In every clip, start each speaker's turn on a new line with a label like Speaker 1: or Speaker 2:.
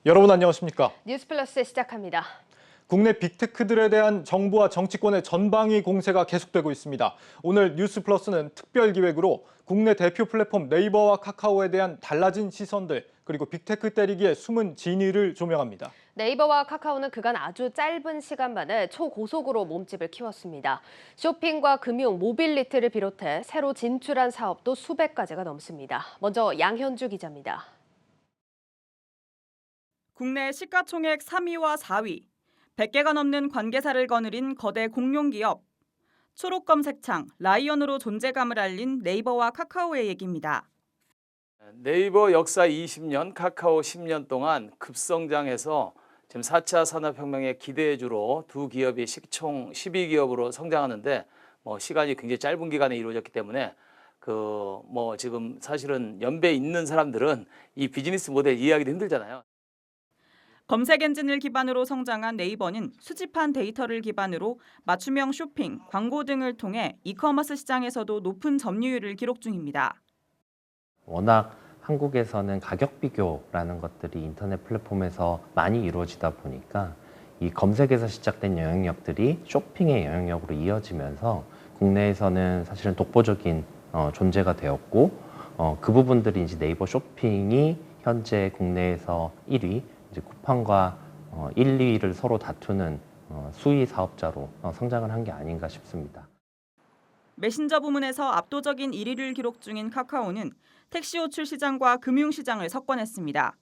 Speaker 1: 여러분 안녕하십니까?
Speaker 2: 뉴스플러스 시작합니다.
Speaker 1: 국내 빅테크들에 대한 정부와 정치권의 전방위 공세가 계속되고 있습니다. 오늘 뉴스플러스는 특별 기획으로 국내 대표 플랫폼 네이버와 카카오에 대한 달라진 시선들, 그리고 빅테크 때리기의 숨은 진위를 조명합니다.
Speaker 2: 네이버와 카카오는 그간 아주 짧은 시간 만에 초고속으로 몸집을 키웠습니다. 쇼핑과 금융, 모빌리티를 비롯해 새로 진출한 사업도 수백 가지가 넘습니다. 먼저 양현주 기자입니다.
Speaker 3: 국내 시가총액 3위와 4위, 100개가 넘는 관계사를 거느린 거대 공룡기업. 초록 검색창 라이언으로 존재감을 알린 네이버와 카카오의 얘기입니다.
Speaker 4: 네이버 역사 20년, 카카오 10년 동안 급성장해서 지금 4차 산업혁명의 기대주로 두 기업이 총 12기업으로 성장하는데 시간이 굉장히 짧은 기간에 이루어졌기 때문에 지금 사실은 연배 있는 사람들은 이 비즈니스 모델 이해하기도 힘들잖아요.
Speaker 3: 검색 엔진을 기반으로 성장한 네이버는 수집한 데이터를 기반으로 맞춤형 쇼핑, 광고 등을 통해 이커머스 시장에서도 높은 점유율을 기록 중입니다.
Speaker 5: 워낙 한국에서는 가격 비교라는 것들이 인터넷 플랫폼에서 많이 이루어지다 보니까 이 검색에서 시작된 영향력들이 쇼핑의 영향력으로 이어지면서 국내에서는 사실은 독보적인 존재가 되었고 그 부분들이 이제 네이버 쇼핑이 현재 국내에서 1위, 이제 쿠팡과 1, 2위를 서로 다투는 수위 사업자로 성장을 한 게 아닌가 싶습니다.
Speaker 3: 메신저 부문에서 압도적인 1위를 기록 중인 카카오는 택시 호출 시장과 금융 시장을 석권했습니다.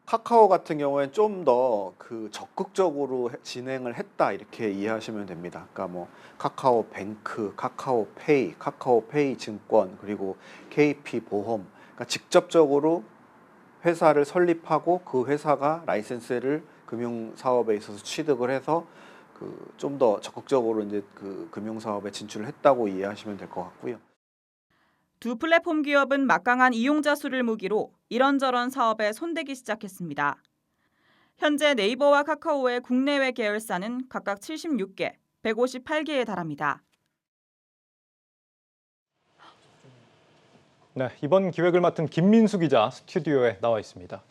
Speaker 6: 카카오 같은 경우에는 좀 더 적극적으로 진행을 했다 이렇게 이해하시면 됩니다. 그러니까 카카오 뱅크, 카카오 페이 증권, 그리고 KP 보험, 그러니까 직접적으로 회사를 설립하고 그 회사가 라이센스를 금융 사업에 있어서 취득을 해서 좀 더 적극적으로 이제 금융 사업에 진출을 했다고 이해하시면 될 것 같고요.
Speaker 3: 두 플랫폼 기업은 막강한 이용자 수를 무기로 이런저런 사업에 손대기 시작했습니다. 현재 네이버와 카카오의 국내외 계열사는 각각 76개, 158개에 달합니다.
Speaker 1: 네, 이번 기획을 맡은 김민수 기자 스튜디오에 나와 있습니다.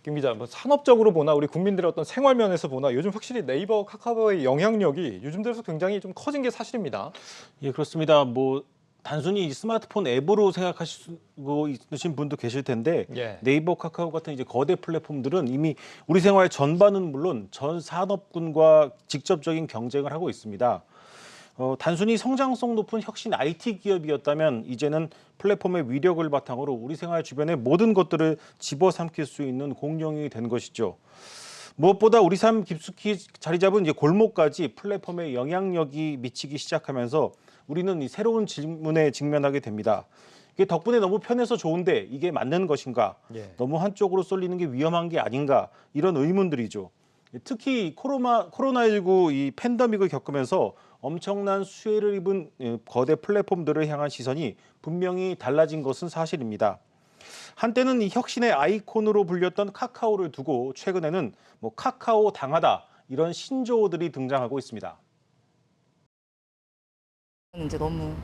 Speaker 1: 김 기자, 산업적으로 보나 우리 국민들의 어떤 생활 면에서 보나 요즘 확실히 네이버, 카카오의 영향력이 요즘 들어서 굉장히 좀 커진 게 사실입니다.
Speaker 7: 예, 그렇습니다. 단순히 스마트폰 앱으로 생각하시고 있으신 분도 계실 텐데
Speaker 1: 예.
Speaker 7: 네이버, 카카오 같은 이제 거대 플랫폼들은 이미 우리 생활 전반은 물론 전 산업군과 직접적인 경쟁을 하고 있습니다. 단순히 성장성 높은 혁신 IT 기업이었다면 이제는 플랫폼의 위력을 바탕으로 우리 생활 주변의 모든 것들을 집어삼킬 수 있는 공룡이 된 것이죠. 무엇보다 우리 삶 깊숙이 자리 잡은 이제 골목까지 플랫폼의 영향력이 미치기 시작하면서 우리는 이 새로운 질문에 직면하게 됩니다. 이게 덕분에 너무 편해서 좋은데 이게 맞는 것인가?
Speaker 1: 예.
Speaker 7: 너무 한쪽으로 쏠리는 게 위험한 게 아닌가? 이런 의문들이죠. 특히 코로나19 이 팬데믹을 겪으면서 엄청난 수혜를 입은 거대 플랫폼들을 향한 시선이 분명히 달라진 것은 사실입니다. 한때는 이 혁신의 아이콘으로 불렸던 카카오를 두고 최근에는 카카오 당하다 이런 신조어들이 등장하고 있습니다.
Speaker 8: 이제 너무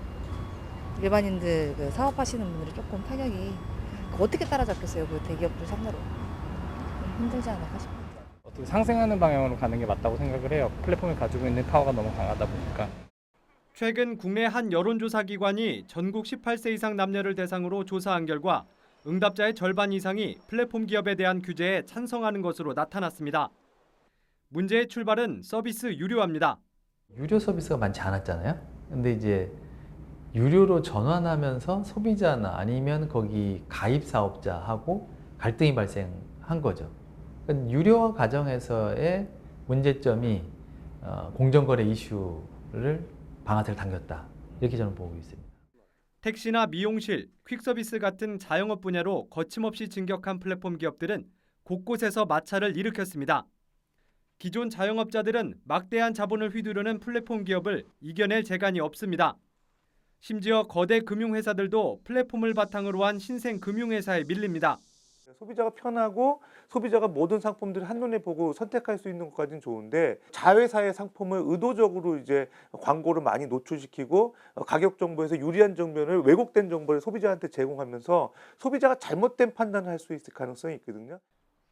Speaker 8: 일반인들 사업하시는 분들이 조금 타격이 어떻게 따라잡겠어요? 대기업들 상대로 좀 힘들지 않을까 싶어요.
Speaker 9: 어떻게 상생하는 방향으로 가는 게 맞다고 생각을 해요. 플랫폼이 가지고 있는 파워가 너무 강하다 보니까.
Speaker 10: 최근 국내 한 여론조사 기관이 전국 18세 이상 남녀를 대상으로 조사한 결과 응답자의 절반 이상이 플랫폼 기업에 대한 규제에 찬성하는 것으로 나타났습니다. 문제의 출발은 서비스 유료화입니다.
Speaker 11: 유료 서비스가 많지 않았잖아요. 근데 이제 유료로 전환하면서 소비자나 아니면 거기 가입 사업자하고 갈등이 발생한 거죠. 그러니까 유료화 과정에서의 문제점이 공정거래 이슈를 방아쇠를 당겼다. 이렇게 저는 보고 있습니다.
Speaker 10: 택시나 미용실, 퀵서비스 같은 자영업 분야로 거침없이 진격한 플랫폼 기업들은 곳곳에서 마찰을 일으켰습니다. 기존 자영업자들은 막대한 자본을 휘두르는 플랫폼 기업을 이겨낼 재간이 없습니다. 심지어 거대 금융회사들도 플랫폼을 바탕으로 한 신생 금융회사에 밀립니다.
Speaker 12: 소비자가 편하고 소비자가 모든 상품들을 한눈에 보고 선택할 수 있는 것까지는 좋은데 자회사의 상품을 의도적으로 이제 광고를 많이 노출시키고 가격 정보에서 유리한 정보를 왜곡된 정보를 소비자한테 제공하면서 소비자가 잘못된 판단을 할 수 있을 가능성이 있거든요.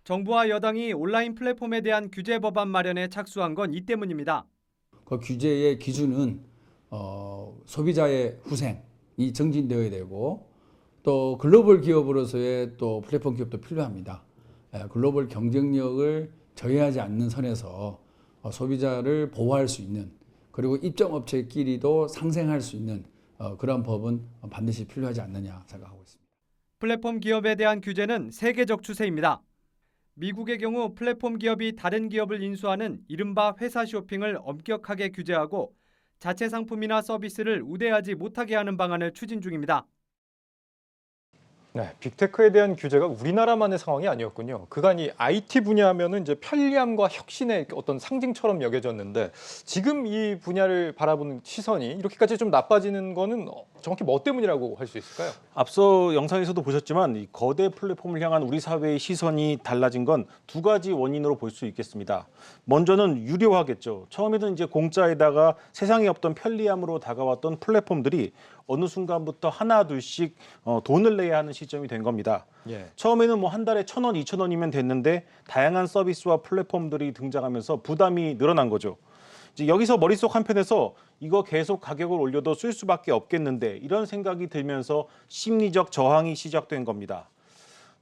Speaker 10: 정부와 여당이 온라인 플랫폼에 대한 규제 법안 마련에 착수한 건 이 때문입니다.
Speaker 13: 그 규제의 기준은 소비자의 후생이 정진되어야 되고 또 글로벌 기업으로서의 또 플랫폼 기업도 필요합니다. 글로벌 경쟁력을 저해하지 않는 선에서 소비자를 보호할 수 있는 그리고 입점업체끼리도 상생할 수 있는 그런 법은 반드시 필요하지 않느냐 생각하고 있습니다.
Speaker 10: 플랫폼 기업에 대한 규제는 세계적 추세입니다. 미국의 경우 플랫폼 기업이 다른 기업을 인수하는 이른바 회사 쇼핑을 엄격하게 규제하고 자체 상품이나 서비스를 우대하지 못하게 하는 방안을 추진 중입니다.
Speaker 1: 네, 빅테크에 대한 규제가 우리나라만의 상황이 아니었군요. 그간이 IT 분야하면은 이제 편리함과 혁신의 어떤 상징처럼 여겨졌는데 지금 이 분야를 바라보는 시선이 이렇게까지 좀 나빠지는 거는 정확히 뭐 때문이라고 할 수 있을까요?
Speaker 7: 앞서 영상에서도 보셨지만 이 거대 플랫폼을 향한 우리 사회의 시선이 달라진 건 두 가지 원인으로 볼 수 있겠습니다. 먼저는 유료화겠죠. 처음에는 이제 공짜에다가 세상에 없던 편리함으로 다가왔던 플랫폼들이 어느 순간부터 하나 둘씩 돈을 내야 하는 시점이 된 겁니다.
Speaker 1: 예.
Speaker 7: 처음에는 뭐 한 달에 1,000원, 2,000원이면 됐는데 다양한 서비스와 플랫폼들이 등장하면서 부담이 늘어난 거죠. 이제 여기서 머릿속 한편에서 이거 계속 가격을 올려도 쓸 수밖에 없겠는데 이런 생각이 들면서 심리적 저항이 시작된 겁니다.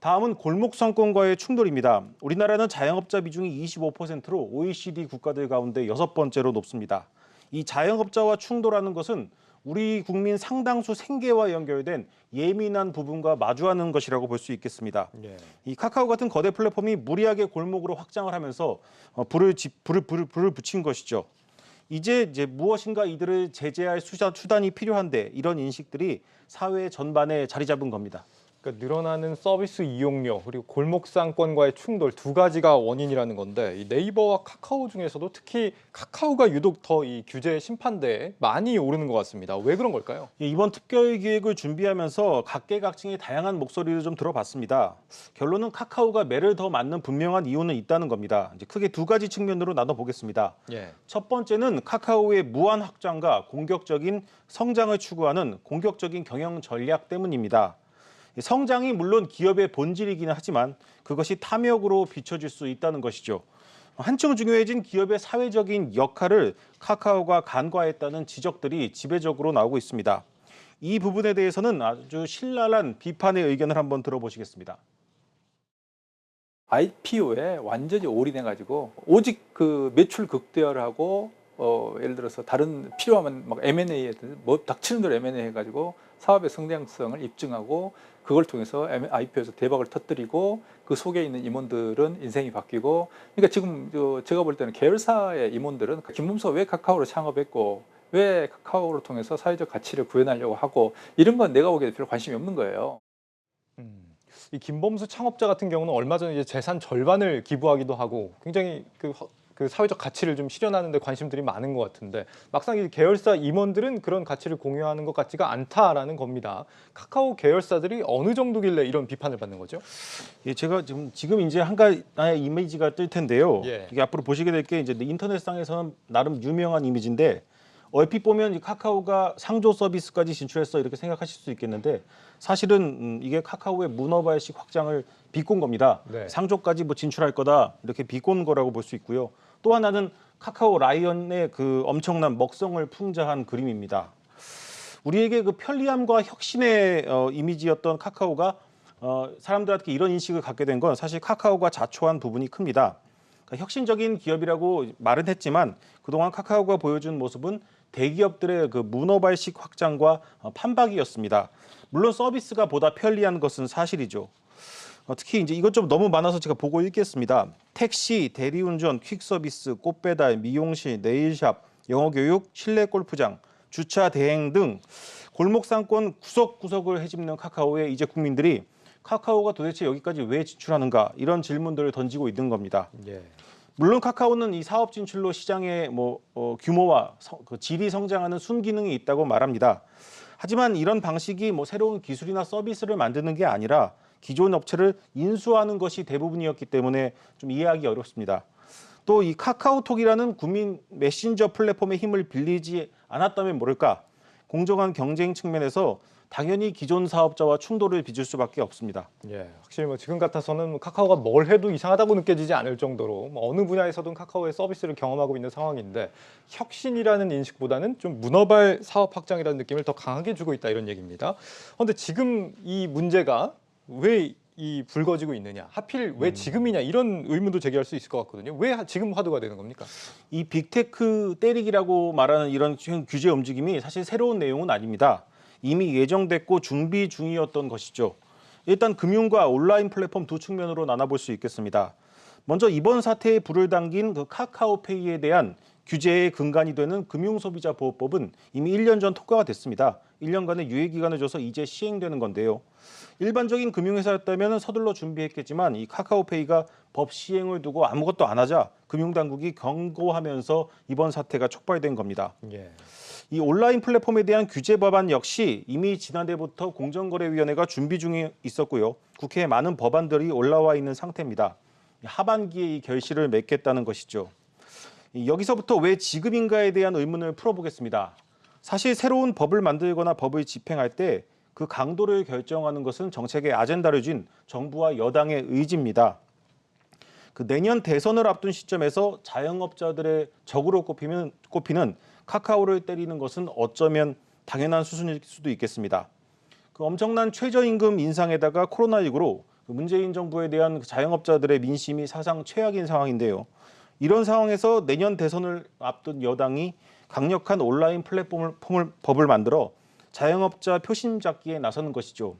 Speaker 7: 다음은 골목 상권과의 충돌입니다. 우리나라는 자영업자 비중이 25%로 OECD 국가들 가운데 6번째로 높습니다. 이 자영업자와 충돌하는 것은 우리 국민 상당수 생계와 연결된 예민한 부분과 마주하는 것이라고 볼 수 있겠습니다.
Speaker 1: 예.
Speaker 7: 이 카카오 같은 거대 플랫폼이 무리하게 골목으로 확장을 하면서 불을 붙인 것이죠. 이제 무엇인가 이들을 제재할 수단이 필요한데 이런 인식들이 사회 전반에 자리 잡은 겁니다.
Speaker 1: 그러니까 늘어나는 서비스 이용료 그리고 골목상권과의 충돌 두 가지가 원인이라는 건데 이 네이버와 카카오 중에서도 특히 카카오가 유독 더 이 규제 심판대에 많이 오르는 것 같습니다. 왜 그런 걸까요?
Speaker 7: 이번 특별 기획을 준비하면서 각계각층의 다양한 목소리를 좀 들어봤습니다. 결론은 카카오가 매를 더 맞는 분명한 이유는 있다는 겁니다. 이제 크게 두 가지 측면으로 나눠보겠습니다.
Speaker 1: 예.
Speaker 7: 첫 번째는 카카오의 무한 확장과 공격적인 성장을 추구하는 공격적인 경영 전략 때문입니다. 성장이 물론 기업의 본질이기는 하지만 그것이 탐욕으로 비춰질 수 있다는 것이죠. 한층 중요해진 기업의 사회적인 역할을 카카오가 간과했다는 지적들이 지배적으로 나오고 있습니다. 이 부분에 대해서는 아주 신랄한 비판의 의견을 한번 들어보시겠습니다.
Speaker 14: IPO에 완전히 올인해가지고 오직 그 매출 극대화를 하고 예를 들어서 다른 필요하면 막 M&A 뭐 닥치는 대로 M&A 해가지고 사업의 성장성을 입증하고 그걸 통해서 IPO에서 대박을 터뜨리고 그 속에 있는 임원들은 인생이 바뀌고 그러니까 지금 제가 볼 때는 계열사의 임원들은 김범수가 왜 카카오를 창업했고 왜 카카오를 통해서 사회적 가치를 구현하려고 하고 이런 건 내가 보기에 별로 관심이 없는 거예요.
Speaker 1: 이 김범수 창업자 같은 경우는 얼마 전에 이제 재산 절반을 기부하기도 하고 굉장히 그 사회적 가치를 좀 실현하는 데 관심들이 많은 것 같은데 막상 이 계열사 임원들은 그런 가치를 공유하는 것 같지가 않다라는 겁니다. 카카오 계열사들이 어느 정도길래 이런 비판을 받는 거죠?
Speaker 7: 예, 제가 지금 이제 하나의 이미지가 뜰 텐데요.
Speaker 1: 예.
Speaker 7: 이게 앞으로 보시게 될 게 이제 인터넷상에서는 나름 유명한 이미지인데 얼핏 보면 이 카카오가 상조 서비스까지 진출했어 이렇게 생각하실 수 있겠는데 사실은 이게 카카오의 문어발식 확장을 비꼰 겁니다.
Speaker 1: 네.
Speaker 7: 상조까지 뭐 진출할 거다 이렇게 비꼰 거라고 볼 수 있고요. 또 하나는 카카오 라이언의 그 엄청난 먹성을 풍자한 그림입니다. 우리에게 그 편리함과 혁신의 이미지였던 카카오가 사람들한테 이런 인식을 갖게 된 건 사실 카카오가 자초한 부분이 큽니다. 그러니까 혁신적인 기업이라고 말은 했지만 그동안 카카오가 보여준 모습은 대기업들의 그 문어발식 확장과 판박이었습니다. 물론 서비스가 보다 편리한 것은 사실이죠. 특히 이제 이것 좀 너무 많아서 제가 보고 읽겠습니다. 택시, 대리운전, 퀵서비스, 꽃배달, 미용실, 네일샵, 영어교육, 실내 골프장, 주차 대행 등 골목상권 구석구석을 헤집는 카카오에 이제 국민들이 카카오가 도대체 여기까지 왜 진출하는가 이런 질문들을 던지고 있는 겁니다.
Speaker 1: 예.
Speaker 7: 물론 카카오는 이 사업 진출로 시장의 규모와 그 질이 성장하는 순기능이 있다고 말합니다. 하지만 이런 방식이 새로운 기술이나 서비스를 만드는 게 아니라 기존 업체를 인수하는 것이 대부분이었기 때문에 좀 이해하기 어렵습니다. 또 이 카카오톡이라는 국민 메신저 플랫폼의 힘을 빌리지 않았다면 모를까? 공정한 경쟁 측면에서 당연히 기존 사업자와 충돌을 빚을 수밖에 없습니다.
Speaker 1: 예, 확실히 뭐 지금 같아서는 카카오가 뭘 해도 이상하다고 느껴지지 않을 정도로 뭐 어느 분야에서든 카카오의 서비스를 경험하고 있는 상황인데 혁신이라는 인식보다는 좀 문어발 사업 확장이라는 느낌을 더 강하게 주고 있다 이런 얘기입니다. 그런데 지금 이 문제가 왜 이 불거지고 있느냐, 하필 왜 지금이냐 이런 의문도 제기할 수 있을 것 같거든요. 왜 지금 화두가 되는 겁니까?
Speaker 7: 이 빅테크 때리기라고 말하는 이런 규제 움직임이 사실 새로운 내용은 아닙니다. 이미 예정됐고 준비 중이었던 것이죠. 일단 금융과 온라인 플랫폼 두 측면으로 나눠볼 수 있겠습니다. 먼저 이번 사태에 불을 당긴 그 카카오페이에 대한 규제의 근간이 되는 금융소비자보호법은 이미 1년 전 통과가 됐습니다. 1년간의 유예기간을 줘서 이제 시행되는 건데요. 일반적인 금융회사였다면 서둘러 준비했겠지만 이 카카오페이가 법 시행을 두고 아무것도 안 하자 금융당국이 경고하면서 이번 사태가 촉발된 겁니다.
Speaker 1: 예.
Speaker 7: 이 온라인 플랫폼에 대한 규제 법안 역시 이미 지난해부터 공정거래위원회가 준비 중에 있었고요. 국회에 많은 법안들이 올라와 있는 상태입니다. 하반기에 이 결실을 맺겠다는 것이죠. 여기서부터 왜 지금인가에 대한 의문을 풀어보겠습니다. 사실 새로운 법을 만들거나 법을 집행할 때 그 강도를 결정하는 것은 정책의 아젠다를 쥔 정부와 여당의 의지입니다. 그 내년 대선을 앞둔 시점에서 자영업자들의 적으로 꼽히는 카카오를 때리는 것은 어쩌면 당연한 수순일 수도 있겠습니다. 그 엄청난 최저임금 인상에다가 코로나19로 문재인 정부에 대한 자영업자들의 민심이 사상 최악인 상황인데요. 이런 상황에서 내년 대선을 앞둔 여당이 강력한 온라인 법을 만들어 자영업자 표심 잡기에 나서는 것이죠.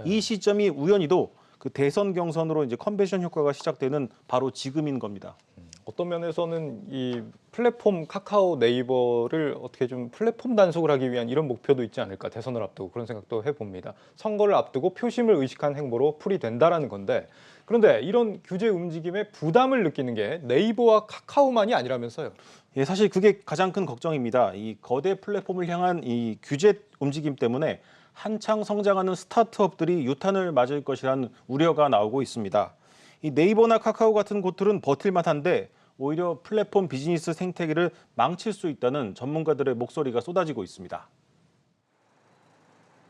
Speaker 7: 이 시점이 우연히도 그 대선 경선으로 이제 컨벤션 효과가 시작되는 바로 지금인 겁니다.
Speaker 1: 어떤 면에서는 이 플랫폼 카카오 네이버를 어떻게 좀 플랫폼 단속을 하기 위한 이런 목표도 있지 않을까, 대선을 앞두고 그런 생각도 해봅니다. 선거를 앞두고 표심을 의식한 행보로 풀이된다라는 건데, 그런데 이런 규제 움직임에 부담을 느끼는 게 네이버와 카카오만이 아니라면서요.
Speaker 7: 예, 사실 그게 가장 큰 걱정입니다. 이 거대 플랫폼을 향한 이 규제 움직임 때문에 한창 성장하는 스타트업들이 유탄을 맞을 것이라는 우려가 나오고 있습니다. 이 네이버나 카카오 같은 곳들은 버틸만한데 오히려 플랫폼 비즈니스 생태계를 망칠 수 있다는 전문가들의 목소리가 쏟아지고 있습니다.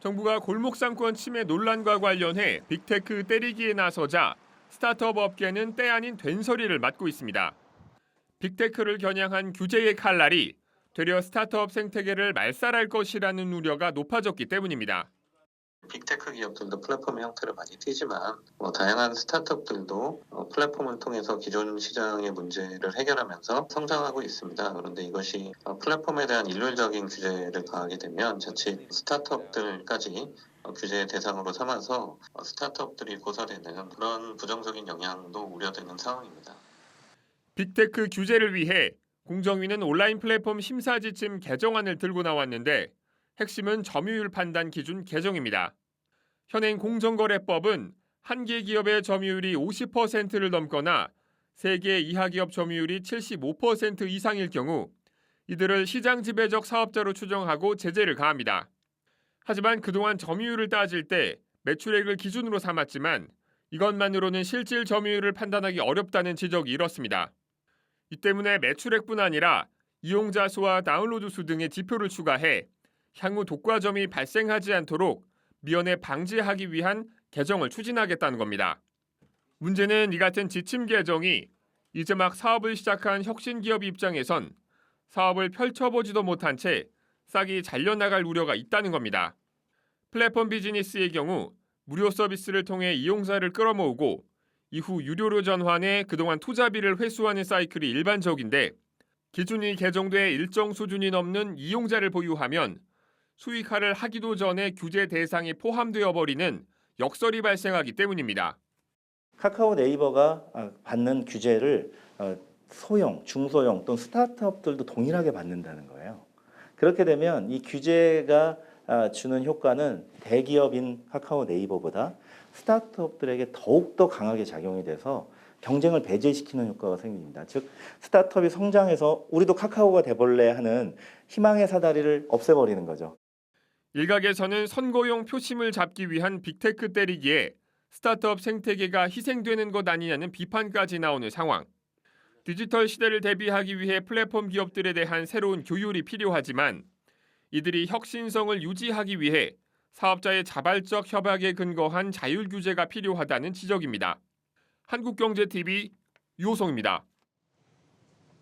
Speaker 15: 정부가 골목상권 침해 논란과 관련해 빅테크 때리기에 나서자 스타트업 업계는 때 아닌 된소리를 맞고 있습니다. 빅테크를 겨냥한 규제의 칼날이 되려 스타트업 생태계를 말살할 것이라는 우려가 높아졌기 때문입니다.
Speaker 16: 빅테크 기업들도 플랫폼 형태를 많이 띄지만 다양한 스타트업들도 플랫폼을 통해서 기존 시장의 문제를 해결하면서 성장하고 있습니다. 그런데 이것이 플랫폼에 대한 일률적인 규제를 가하게 되면 자칫 스타트업들까지 규제의 대상으로 삼아서 스타트업들이 고사되는 그런 부정적인 영향도 우려되는 상황입니다.
Speaker 15: 빅테크 규제를 위해 공정위는 온라인 플랫폼 심사 지침 개정안을 들고 나왔는데 핵심은 점유율 판단 기준 개정입니다. 현행 공정거래법은 한 개 기업의 점유율이 50%를 넘거나 3개 이하 기업 점유율이 75% 이상일 경우 이들을 시장 지배적 사업자로 추정하고 제재를 가합니다. 하지만 그동안 점유율을 따질 때 매출액을 기준으로 삼았지만 이것만으로는 실질 점유율을 판단하기 어렵다는 지적이 일었습니다. 이 때문에 매출액뿐 아니라 이용자 수와 다운로드 수 등의 지표를 추가해 향후 독과점이 발생하지 않도록 미연에 방지하기 위한 개정을 추진하겠다는 겁니다. 문제는 이 같은 지침 개정이 이제 막 사업을 시작한 혁신기업 입장에선 사업을 펼쳐보지도 못한 채 싹이 잘려나갈 우려가 있다는 겁니다. 플랫폼 비즈니스의 경우 무료 서비스를 통해 이용자를 끌어모으고 이후 유료로 전환해 그동안 투자비를 회수하는 사이클이 일반적인데 기준이 개정돼 일정 수준이 넘는 이용자를 보유하면 수익화를 하기도 전에 규제 대상에 포함되어 버리는 역설이 발생하기 때문입니다.
Speaker 17: 카카오 네이버가 받는 규제를 소형, 중소형 또는 스타트업들도 동일하게 받는다는 거예요. 그렇게 되면 이 규제가 주는 효과는 대기업인 카카오 네이버보다 스타트업들에게 더욱더 강하게 작용이 돼서 경쟁을 배제시키는 효과가 생깁니다. 즉 스타트업이 성장해서 우리도 카카오가 돼볼래 하는 희망의 사다리를 없애버리는 거죠.
Speaker 15: 일각에서는 선거용 표심을 잡기 위한 빅테크 때리기에 스타트업 생태계가 희생되는 것 아니냐는 비판까지 나오는 상황. 디지털 시대를 대비하기 위해 플랫폼 기업들에 대한 새로운 교율이 필요하지만 이들이 혁신성을 유지하기 위해 사업자의 자발적 협약에 근거한 자율 규제가 필요하다는 지적입니다. 한국경제TV 유호성입니다.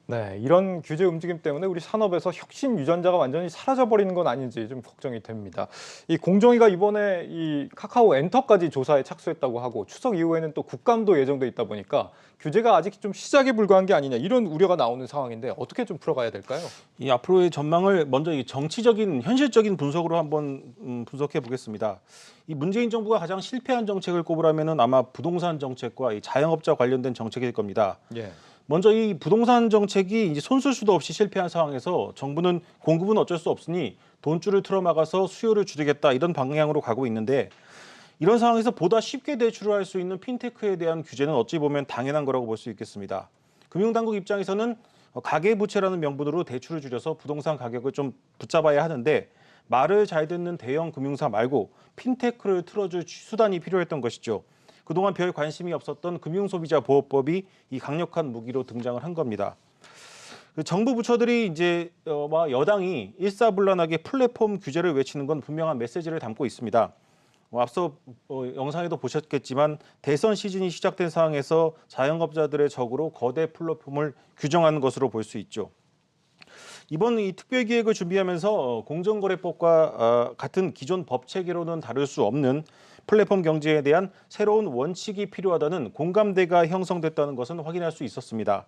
Speaker 1: 네, 이런 규제 움직임 때문에 우리 산업에서 혁신 유전자가 완전히 사라져버리는 건 아닌지 좀 걱정이 됩니다. 이 공정위가 이번에 이 카카오 엔터까지 조사에 착수했다고 하고 추석 이후에는 또 국감도 예정돼 있다 보니까 규제가 아직 좀 시작에 불과한 게 아니냐 이런 우려가 나오는 상황인데 어떻게 좀 풀어가야 될까요?
Speaker 7: 이 앞으로의 전망을 먼저 이 정치적인 현실적인 분석으로 한번 분석해 보겠습니다. 이 문재인 정부가 가장 실패한 정책을 꼽으라면은 아마 부동산 정책과 이 자영업자 관련된 정책일 겁니다.
Speaker 1: 예.
Speaker 7: 먼저 이 부동산 정책이 이제 손쓸 수도 없이 실패한 상황에서 정부는 공급은 어쩔 수 없으니 돈줄을 틀어막아서 수요를 줄이겠다 이런 방향으로 가고 있는데 이런 상황에서 보다 쉽게 대출을 할 수 있는 핀테크에 대한 규제는 어찌 보면 당연한 거라고 볼 수 있겠습니다. 금융당국 입장에서는 가계부채라는 명분으로 대출을 줄여서 부동산 가격을 좀 붙잡아야 하는데 말을 잘 듣는 대형 금융사 말고 핀테크를 틀어줄 수단이 필요했던 것이죠. 그동안 별 관심이 없었던 금융소비자보호법이 이 강력한 무기로 등장을 한 겁니다. 정부 부처들이 이제 여당이 일사불란하게 플랫폼 규제를 외치는 건 분명한 메시지를 담고 있습니다. 앞서 영상에도 보셨겠지만 대선 시즌이 시작된 상황에서 자영업자들의 적으로 거대 플랫폼을 규정하는 것으로 볼 수 있죠. 이번 이 특별기획을 준비하면서 공정거래법과 같은 기존 법 체계로는 다룰 수 없는 플랫폼 경제에 대한 새로운 원칙이 필요하다는 공감대가 형성됐다는 것은 확인할 수 있었습니다.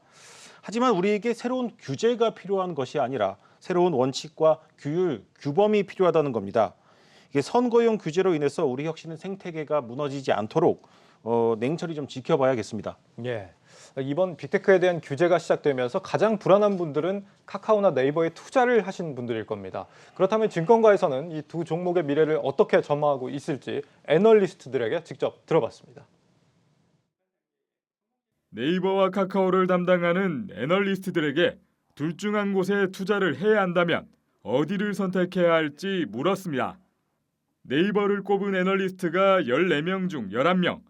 Speaker 7: 하지만 우리에게 새로운 규제가 필요한 것이 아니라 새로운 원칙과 규율, 규범이 필요하다는 겁니다. 이게 선거용 규제로 인해서 우리 혁신의 생태계가 무너지지 않도록 냉철히 좀 지켜봐야겠습니다.
Speaker 1: 예. 이번 빅테크에 대한 규제가 시작되면서 가장 불안한 분들은 카카오나 네이버에 투자를 하신 분들일 겁니다. 그렇다면 증권가에서는 이 두 종목의 미래를 어떻게 전망하고 있을지 애널리스트들에게 직접 들어봤습니다.
Speaker 18: 네이버와 카카오를 담당하는 애널리스트들에게 둘 중 한 곳에 투자를 해야 한다면 어디를 선택해야 할지 물었습니다. 네이버를 꼽은 애널리스트가 14명 중 11명,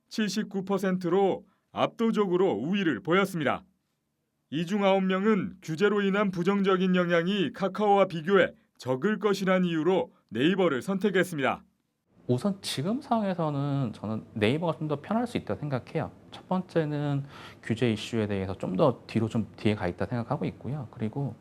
Speaker 18: 79%로 압도적으로 우위를 보였습니다. 이 중 9명은 규제로 인한 부정적인 영향이 카카오와 비교해 적을 것이란 이유로 네이버를 선택했습니다.
Speaker 19: 우선 지금 상황에서는 저는 네이버가 좀 더 편할 수 있다고 생각해요. 첫 번째는 규제 이슈에 대해서 좀 더 뒤에 가 있다 생각하고 있고요. 그리고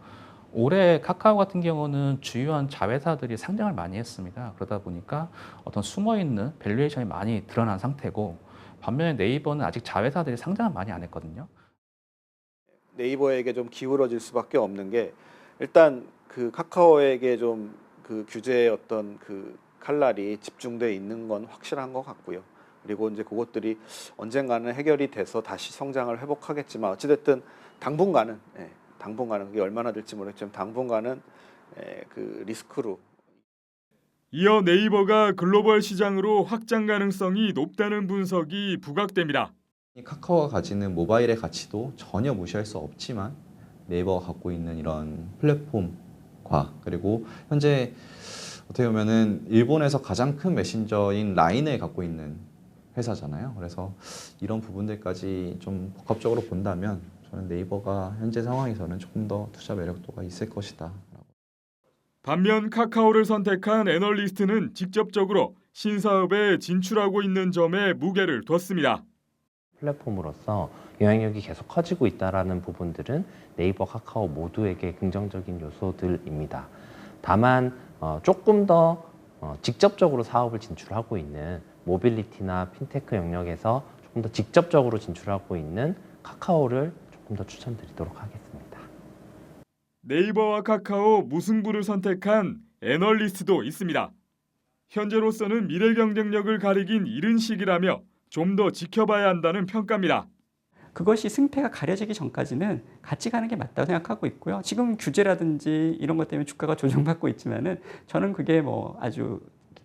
Speaker 19: 올해 카카오 같은 경우는 주요한 자회사들이 상장을 많이 했습니다. 그러다 보니까 어떤 숨어있는 밸류에이션이 많이 드러난 상태고 반면에 네이버는 아직 자회사들이 상장을 많이 안 했거든요.
Speaker 6: 네이버에게 좀 기울어질 수밖에 없는 게 일단 그 카카오에게 좀 그 규제의 어떤 그 칼날이 집중돼 있는 건 확실한 것 같고요. 그리고 이제 그것들이 언젠가는 해결이 돼서 다시 성장을 회복하겠지만 어찌됐든 당분간은 그게 얼마나 될지 모르겠지만 당분간은 그 리스크로.
Speaker 18: 이어 네이버가 글로벌 시장으로 확장 가능성이 높다는 분석이 부각됩니다.
Speaker 20: 카카오가 가지는 모바일의 가치도 전혀 무시할 수 없지만 네이버가 갖고 있는 이런 플랫폼과 그리고 현재 어떻게 보면은 일본에서 가장 큰 메신저인 라인을 갖고 있는 회사잖아요. 그래서 이런 부분들까지 좀 복합적으로 본다면 저는 네이버가 현재 상황에서는 조금 더 투자 매력도가 있을 것이다.
Speaker 18: 반면 카카오를 선택한 애널리스트는 직접적으로 신사업에 진출하고 있는 점에 무게를 뒀습니다.
Speaker 5: 플랫폼으로서 영향력이 계속 커지고 있다는 부분들은 네이버, 카카오 모두에게 긍정적인 요소들입니다. 다만 조금 더 직접적으로 사업을 진출하고 있는 모빌리티나 핀테크 영역에서 조금 더 직접적으로 진출하고 있는 카카오를 조금 더 추천드리도록 하겠습니다.
Speaker 18: 네이버와 카카오 무승부를 선택한 애널리스트도 있습니다. 현재로서는 미래 경쟁력을 가리긴 이른 시기라며 좀 더 지켜봐야 한다는 평가입니다.
Speaker 21: 그것이 승패가 가려지기 전까지는 같이 가는 게 맞다고 생각하고 있고요. 지금 규제라든지 이런 것 때문에 주가가 조정받고 있지만은 저는 그게 뭐 아주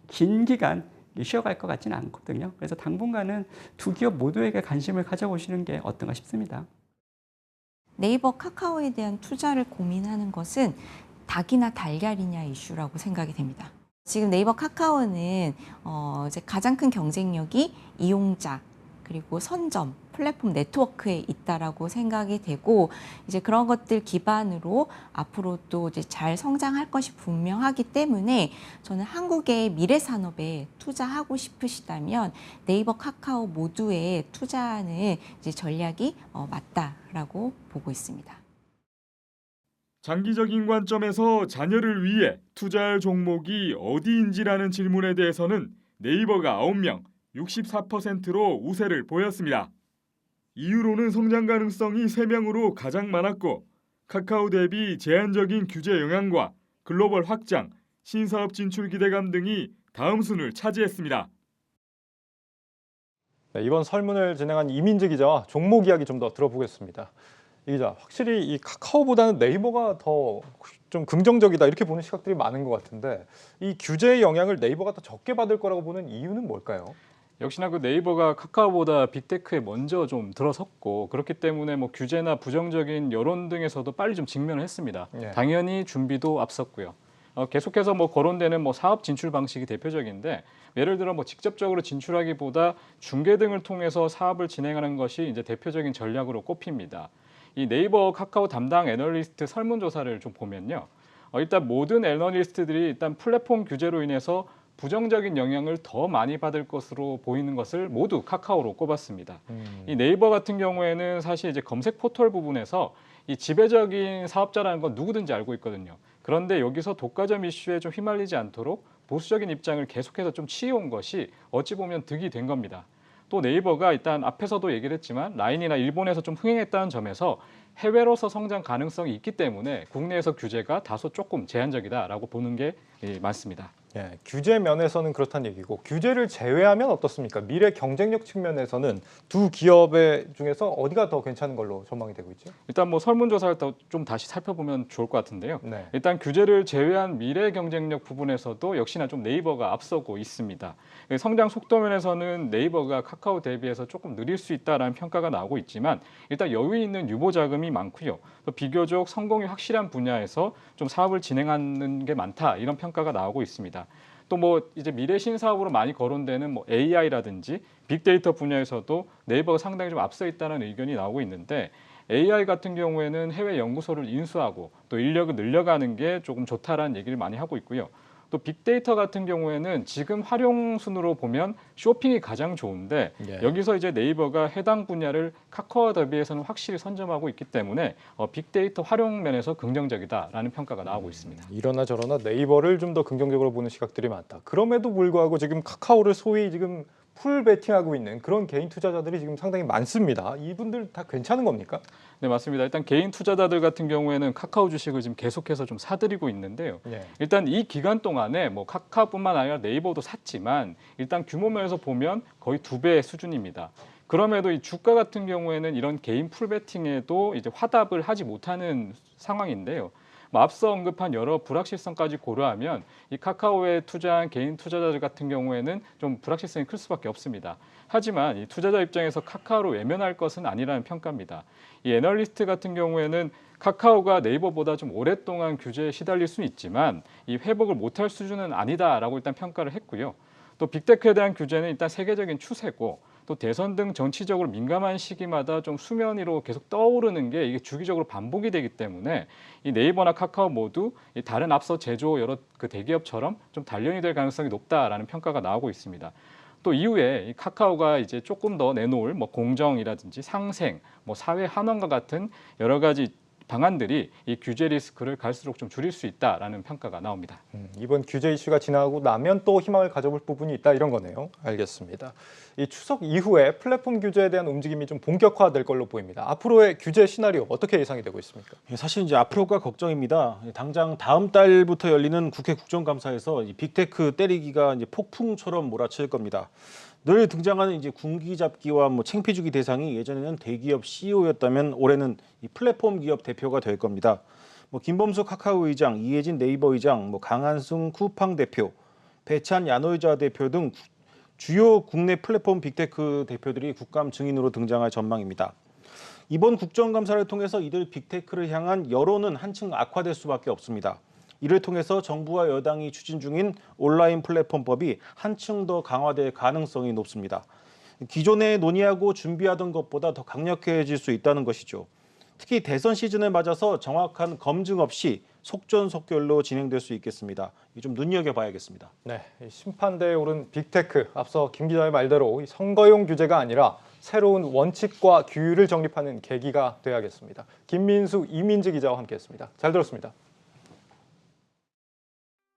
Speaker 21: 긴 기간 쉬어갈 것 같지는 않거든요. 그래서 당분간은 두 기업 모두에게 관심을 가져보시는 게 어떤가 싶습니다.
Speaker 22: 네이버, 카카오에 대한 투자를 고민하는 것은 닭이나 달걀이냐 이슈라고 생각이 됩니다. 지금 네이버, 카카오는 이제 가장 큰 경쟁력이 이용자, 그리고 선점, 플랫폼 네트워크에 있다라고 생각이 되고 이제 그런 것들 기반으로 앞으로 또 이제 잘 성장할 것이 분명하기 때문에 저는 한국의 미래 산업에 투자하고 싶으시다면 네이버, 카카오 모두에 투자하는 이제 전략이 맞다라고 보고 있습니다.
Speaker 18: 장기적인 관점에서 자녀를 위해 투자할 종목이 어디인지라는 질문에 대해서는 네이버가 9명, 64%로 우세를 보였습니다. 이유로는 성장 가능성이 3명으로 가장 많았고 카카오 대비 제한적인 규제 영향과 글로벌 확장, 신사업 진출 기대감 등이 다음 순을 차지했습니다.
Speaker 1: 네, 이번 설문을 진행한 이민재 기자와 종목 이야기 좀 더 들어보겠습니다. 이 기자, 확실히 이 카카오보다는 네이버가 더 좀 긍정적이다 이렇게 보는 시각들이 많은 것 같은데 이 규제의 영향을 네이버가 더 적게 받을 거라고 보는 이유는 뭘까요?
Speaker 2: 역시나 그 네이버가 카카오보다 빅테크에 먼저 좀 들어섰고 그렇기 때문에 뭐 규제나 부정적인 여론 등에서도 빨리 좀 직면을 했습니다.
Speaker 1: 예.
Speaker 2: 당연히 준비도 앞섰고요. 계속해서 뭐 거론되는 뭐 사업 진출 방식이 대표적인데 예를 들어 뭐 직접적으로 진출하기보다 중개 등을 통해서 사업을 진행하는 것이 이제 대표적인 전략으로 꼽힙니다. 이 네이버 카카오 담당 애널리스트 설문조사를 좀 보면요. 일단 모든 애널리스트들이 일단 플랫폼 규제로 인해서 부정적인 영향을 더 많이 받을 것으로 보이는 것을 모두 카카오로 꼽았습니다. 이 네이버 같은 경우에는 사실 이제 검색 포털 부분에서 이 지배적인 사업자라는 건 누구든지 알고 있거든요. 그런데 여기서 독과점 이슈에 좀 휘말리지 않도록 보수적인 입장을 계속해서 좀 취해온 것이 어찌 보면 득이 된 겁니다. 또 네이버가 일단 앞에서도 얘기를 했지만 라인이나 일본에서 좀 흥행했다는 점에서 해외로서 성장 가능성이 있기 때문에 국내에서 규제가 다소 조금 제한적이다라고 보는 게 많습니다.
Speaker 1: 예, 규제 면에서는 그렇다는 얘기고 규제를 제외하면 어떻습니까? 미래 경쟁력 측면에서는 두 기업의 중에서 어디가 더 괜찮은 걸로 전망이 되고 있죠?
Speaker 2: 일단 뭐 설문조사를 좀 다시 살펴보면 좋을 것 같은데요.
Speaker 1: 네.
Speaker 2: 일단 규제를 제외한 미래 경쟁력 부분에서도 역시나 좀 네이버가 앞서고 있습니다. 성장 속도 면에서는 네이버가 카카오 대비해서 조금 느릴 수 있다라는 평가가 나오고 있지만 일단 여유 있는 유보 자금이 많고요. 또 비교적 성공이 확실한 분야에서 좀 사업을 진행하는 게 많다 이런 평가가 나오고 있습니다. 또 뭐 이제 미래 신사업으로 많이 거론되는 뭐 AI라든지 빅데이터 분야에서도 네이버가 상당히 좀 앞서 있다는 의견이 나오고 있는데 AI 같은 경우에는 해외 연구소를 인수하고 또 인력을 늘려가는 게 조금 좋다라는 얘기를 많이 하고 있고요. 또 빅데이터 같은 경우에는 지금 활용 순으로 보면 쇼핑이 가장 좋은데 여기서 이제 네이버가 해당 분야를 카카오 대비해서는 확실히 선점하고 있기 때문에 빅데이터 활용 면에서 긍정적이다라는 평가가 나오고 있습니다.
Speaker 1: 이러나 저러나 네이버를 좀 더 긍정적으로 보는 시각들이 많다. 그럼에도 불구하고 지금 카카오를 소위 지금 풀 베팅하고 있는 그런 개인 투자자들이 지금 상당히 많습니다. 이분들 다 괜찮은 겁니까?
Speaker 2: 네, 맞습니다. 일단 개인 투자자들 같은 경우에는 카카오 주식을 지금 계속해서 좀 사들이고 있는데요.
Speaker 1: 예.
Speaker 2: 일단 이 기간 동안에 뭐 카카오뿐만 아니라 네이버도 샀지만 일단 규모 면에서 보면 거의 2배 수준입니다. 그럼에도 이 주가 같은 경우에는 이런 개인 풀베팅에도 이제 화답을 하지 못하는 상황인데요. 앞서 언급한 여러 불확실성까지 고려하면 이 카카오에 투자한 개인 투자자들 같은 경우에는 좀 불확실성이 클 수밖에 없습니다. 하지만 이 투자자 입장에서 카카오로 외면할 것은 아니라는 평가입니다. 이 애널리스트 같은 경우에는 카카오가 네이버보다 좀 오랫동안 규제에 시달릴 수는 있지만 이 회복을 못할 수준은 아니다라고 일단 평가를 했고요. 또 빅테크에 대한 규제는 일단 세계적인 추세고 또 대선 등 정치적으로 민감한 시기마다 좀 수면 위로 계속 떠오르는 게 이게 주기적으로 반복이 되기 때문에 이 네이버나 카카오 모두 이 다른 앞서 제조 여러 그 대기업처럼 좀 단련이 될 가능성이 높다라는 평가가 나오고 있습니다. 또 이후에 이 카카오가 이제 조금 더 내놓을 뭐 공정이라든지 상생, 뭐 사회 환원과 같은 여러 가지 방안들이 이 규제 리스크를 갈수록 좀 줄일 수 있다라는 평가가 나옵니다.
Speaker 1: 이번 규제 이슈가 지나고 나면 또 희망을 가져볼 부분이 있다 이런 거네요. 알겠습니다. 이 추석 이후에 플랫폼 규제에 대한 움직임이 좀 본격화될 걸로 보입니다. 앞으로의 규제 시나리오 어떻게 예상이 되고 있습니까?
Speaker 7: 사실 이제 앞으로가 걱정입니다. 당장 다음 달부터 열리는 국회 국정감사에서 이 빅테크 때리기가 이제 폭풍처럼 몰아칠 겁니다. 늘 등장하는 이제 군기잡기와 뭐 창피주기 대상이 예전에는 대기업 CEO였다면 올해는 이 플랫폼 기업 대표가 될 겁니다. 뭐 김범수 카카오 의장, 이혜진 네이버 의장, 뭐 강한승 쿠팡 대표, 배찬 야노이자 대표 등 주요 국내 플랫폼 빅테크 대표들이 국감 증인으로 등장할 전망입니다. 이번 국정감사를 통해서 이들 빅테크를 향한 여론은 한층 악화될 수밖에 없습니다. 이를 통해서 정부와 여당이 추진 중인 온라인 플랫폼법이 한층 더 강화될 가능성이 높습니다. 기존에 논의하고 준비하던 것보다 더 강력해질 수 있다는 것이죠. 특히 대선 시즌을 맞아서 정확한 검증 없이 속전속결로 진행될 수 있겠습니다. 좀 눈여겨봐야겠습니다.
Speaker 1: 네, 심판대에 오른 빅테크, 앞서 김 기자의 말대로 선거용 규제가 아니라 새로운 원칙과 규율을 정립하는 계기가 돼야겠습니다. 김민수, 이민지 기자와 함께했습니다. 잘 들었습니다.